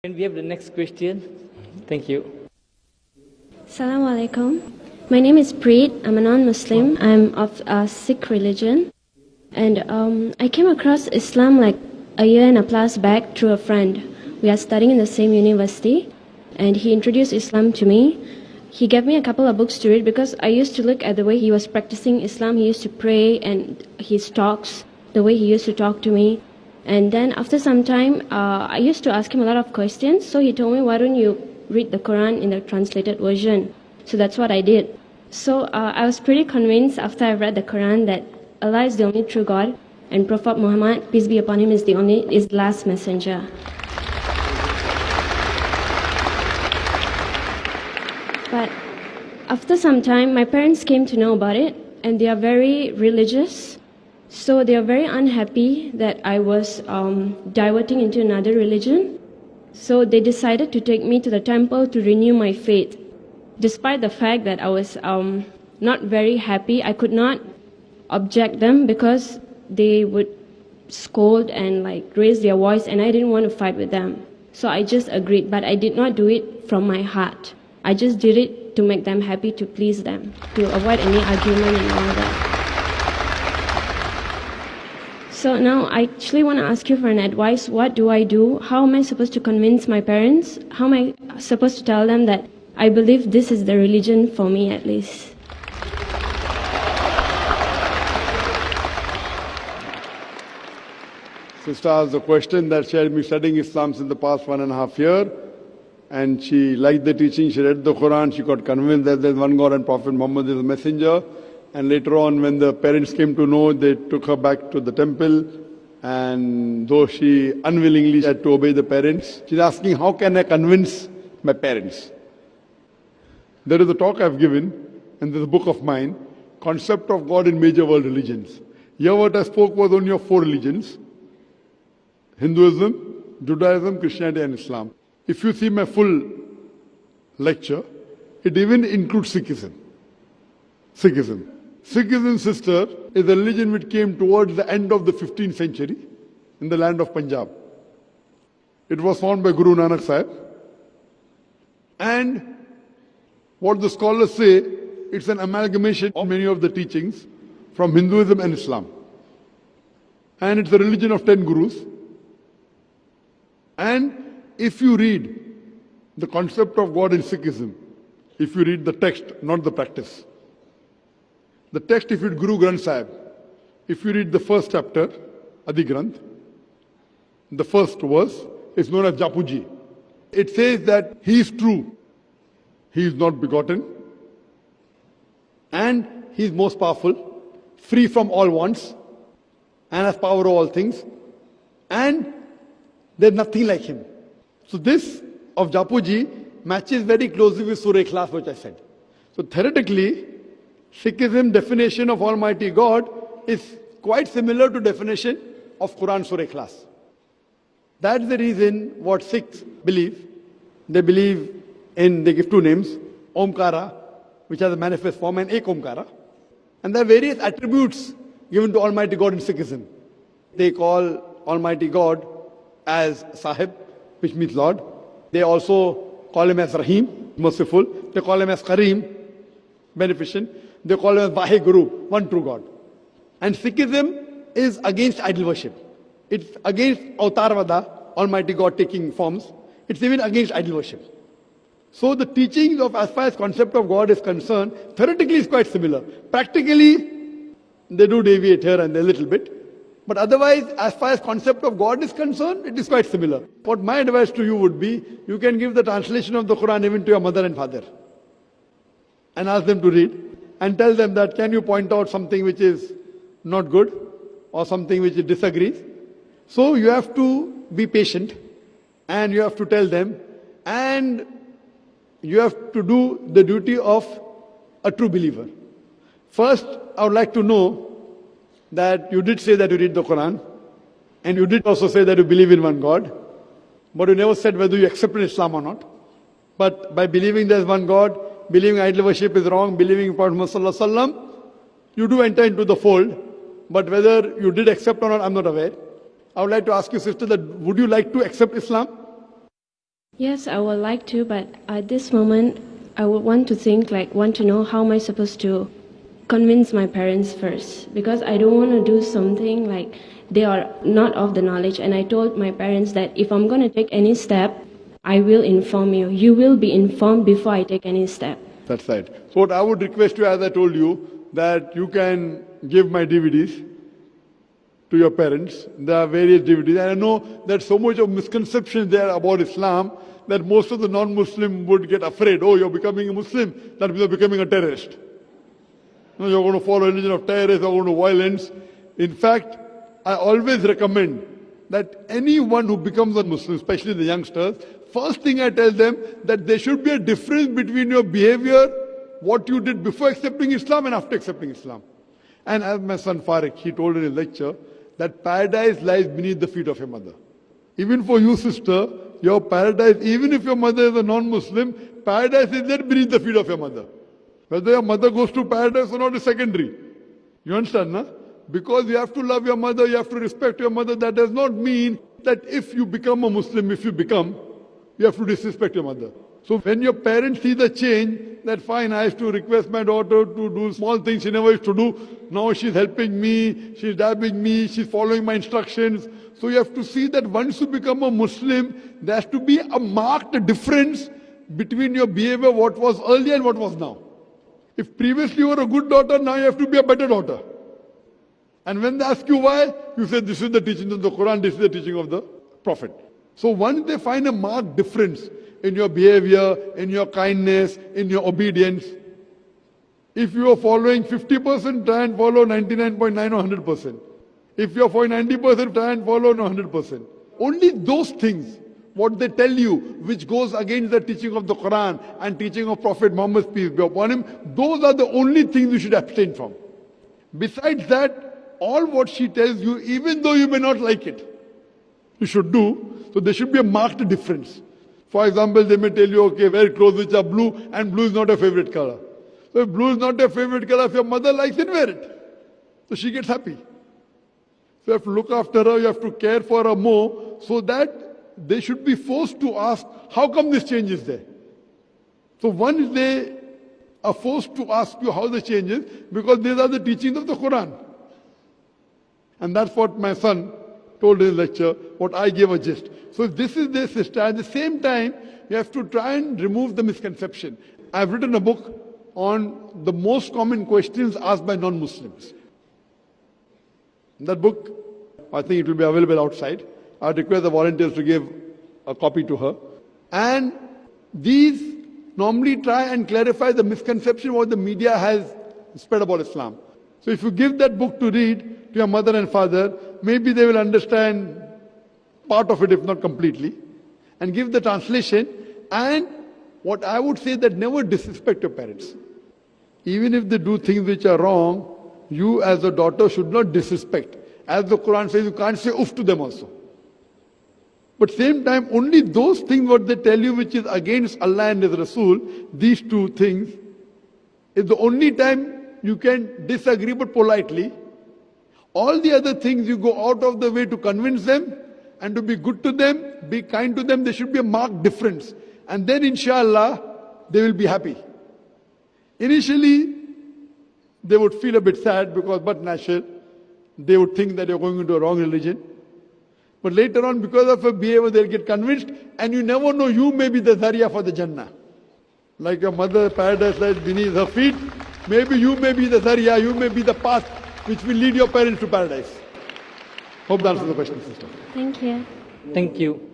And we have the next question. Thank you. Assalamu alaikum. My name is Preet. I'm a non-Muslim. I'm of Sikh religion. And I came across Islam like a year and a plus back through a friend. We are studying in the same university. And he introduced Islam to me. He gave me a couple of books to read because I used to look at the way he was practicing Islam. He used to pray and his talks, the way he used to talk to me. And then after some time, I used to ask him a lot of questions. So he told me, why don't you read the Quran in the translated version? So that's what I did. So I was pretty convinced after I read the Quran that Allah is the only true God and Prophet Muhammad, peace be upon him, is the last messenger. But after some time, my parents came to know about it, and they are very religious. So they are very unhappy that I was diverting into another religion. So they decided to take me to the temple to renew my faith. Despite the fact that I was not very happy, I could not object them because they would scold and raise their voice, and I didn't want to fight with them. So I just agreed, but I did not do it from my heart. I just did it to make them happy, to please them, to avoid any argument and all that. So now I actually want to ask you for an advice. What do I do? How am I supposed to convince my parents? How am I supposed to tell them that I believe this is the religion for me at least? Sister asked the question that she had been studying Islam since the past 1.5 years, and she liked the teaching. She read the Quran. She got convinced that there's one God and Prophet Muhammad is a messenger. And later on, when the parents came to know, they took her back to the temple. And though she unwillingly had to obey the parents, she's asking, how can I convince my parents? There is a talk I've given, and there's a book of mine, Concept of God in Major World Religions. Here what I spoke was only of 4 religions: Hinduism, Judaism, Christianity, and Islam. If you see my full lecture, it even includes Sikhism. Sikhism, sister, is a religion which came towards the end of the 15th century in the land of Punjab. It was founded by Guru Nanak Sahib. And what the scholars say, it's an amalgamation of many of the teachings from Hinduism and Islam. And it's a religion of 10 gurus. And if you read the concept of God in Sikhism, if you read the text, not the practice, the text, if you read Guru Granth Sahib, if you read the first chapter, Adi Granth, the first verse is known as Japuji. It says that He is true, He is not begotten, and He is most powerful, free from all wants, and has power over all things, and there's nothing like Him. So this of Japuji matches very closely with Surah Ikhlas, which I said. So theoretically, Sikhism definition of Almighty God is quite similar to definition of Quran Surah Ikhlas. That's the reason what Sikhs believe. They believe in, they give 2 names, Omkara, which has a manifest form, and Ek Omkara. And there are various attributes given to Almighty God in Sikhism. They call Almighty God as Sahib, which means Lord. They also call Him as Rahim, merciful. They call Him as Kareem, beneficent. They call Him as Vaheguru, one true God. And Sikhism is against idol worship. It's against Avatarvada, Almighty God taking forms. It's even against idol worship. So the teachings of, as far as concept of God is concerned, theoretically is quite similar. Practically, they do deviate here and there a little bit. But otherwise, as far as concept of God is concerned, it is quite similar. What my advice to you would be, you can give the translation of the Quran even to your mother and father and ask them to read and tell them that, can you point out something which is not good or something which disagrees? So you have to be patient and you have to tell them, and you have to do the duty of a true believer. First, I would like to know that you did say that you read the Quran, and you did also say that you believe in one God, but you never said whether you accepted Islam or not. But by believing there is one God, believing idol worship is wrong, believing in Prophet Muhammad Sallallahu Alaihi Wasallam, you do enter into the fold. But whether you did accept or not, I'm not aware. I would like to ask you, sister, that would you like to accept Islam? Yes, I would like to, but at this moment, I would want to know how am I supposed to convince my parents first, because I don't want to do something like they are not of the knowledge. And I told my parents that if I'm going to take any step, I will inform you. You will be informed before I take any step. That's right. So what I would request you, as I told you, that you can give my DVDs to your parents. There are various DVDs. And I know that so much of misconceptions there about Islam that most of the non-Muslim would get afraid. Oh, you're becoming a Muslim, that means you're becoming a terrorist. No, you're going to follow a religion of terrorists, you're going to violence. In fact, I always recommend that anyone who becomes a Muslim, especially the youngsters, first thing I tell them that there should be a difference between your behavior, what you did before accepting Islam and after accepting Islam. And as my son Farik, he told in his lecture that paradise lies beneath the feet of your mother. Even for you, sister, your paradise, even if your mother is a non-Muslim, paradise is there beneath the feet of your mother. Whether your mother goes to paradise or not is secondary. You understand, no? Because you have to love your mother, you have to respect your mother. That does not mean that if you become a Muslim, you have to disrespect your mother. So when your parents see the change, that fine, I used to request my daughter to do small things she never used to do. Now she's helping me, she's dabbing me, she's following my instructions. So you have to see that once you become a Muslim, there has to be a marked difference between your behavior, what was earlier and what was now. If previously you were a good daughter, now you have to be a better daughter. And when they ask you why, you say this is the teaching of the Quran, this is the teaching of the Prophet. So once they find a marked difference in your behavior, in your kindness, in your obedience, if you are following 50%, try and follow 99.9 or 100%. If you are following 90%, try and follow 100%. Only those things, what they tell you, which goes against the teaching of the Quran and teaching of Prophet Muhammad, peace be upon him, those are the only things you should abstain from. Besides that, all what she tells you, even though you may not like it, you should do. So there should be a marked difference. For example, they may tell you, okay, wear clothes which are blue, and blue is not a favorite color. So if blue is not your favorite color, if your mother likes it, wear it. So she gets happy. So you have to look after her, you have to care for her more, so that they should be forced to ask, how come this change is there? So once they are forced to ask you how the change is, because these are the teachings of the Quran. And that's what my son told in his lecture, what I gave a gist. So if this is their sister, at the same time, you have to try and remove the misconception. I've written a book on the most common questions asked by non-Muslims. In that book, I think it will be available outside. I'd request the volunteers to give a copy to her. And these normally try and clarify the misconception what the media has spread about Islam. So if you give that book to read to your mother and father, maybe they will understand part of it, if not completely, and give the translation. And what I would say that never disrespect your parents. Even if they do things which are wrong, you as a daughter should not disrespect. As the Quran says, you can't say oof to them also. But same time, only those things what they tell you which is against Allah and His Rasul, these two things, is the only time you can disagree but politely. All the other things you go out of the way to convince them and to be good to them, be kind to them. There should be a marked difference. And then inshallah, they will be happy. Initially, they would feel a bit sad because, but natural, they would think that you're going into a wrong religion. But later on, because of your behavior, they'll get convinced, and you never know, you may be the Zariya for the Jannah. Like your mother, paradise lies beneath her feet. Maybe you may be the Zariya, you may be the path which will lead your parents to paradise. Hope that answers the question, sister. Thank you. Thank you.